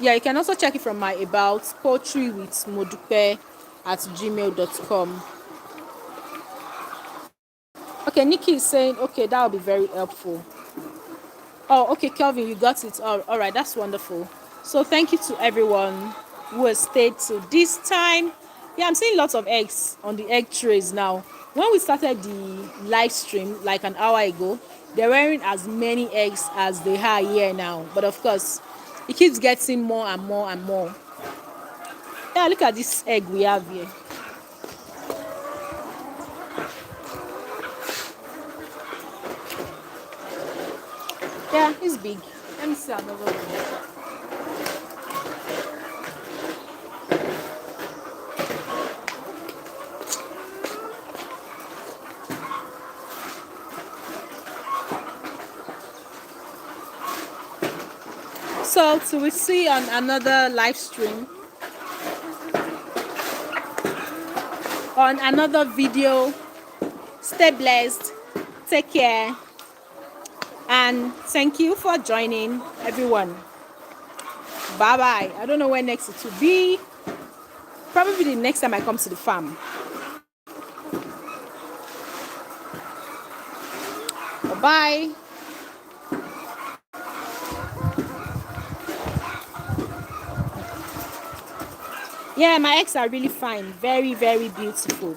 Yeah, you can also check it from my about, poultrywithmodupe@gmail.com. Okay, Nikki is saying, okay, that will be very helpful. Oh, okay, Kelvin, you got it. All right, that's wonderful. So thank you to everyone who has stayed to this time. Yeah, I'm seeing lots of eggs on the egg trays now. When we started the live stream like an hour ago, there weren't as many eggs as they are here now. But of course, it keeps getting more and more and more. Yeah, look at this egg we have here. Yeah, it's big. Let me see another one. So we see on another live stream, on another video. Stay blessed. Take care. And thank you for joining, everyone. Bye-bye. I don't know when next it will be. Probably the next time I come to the farm. Bye-bye. Yeah, my eggs are really fine. Very, very beautiful.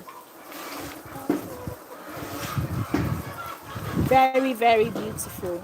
Very, very beautiful.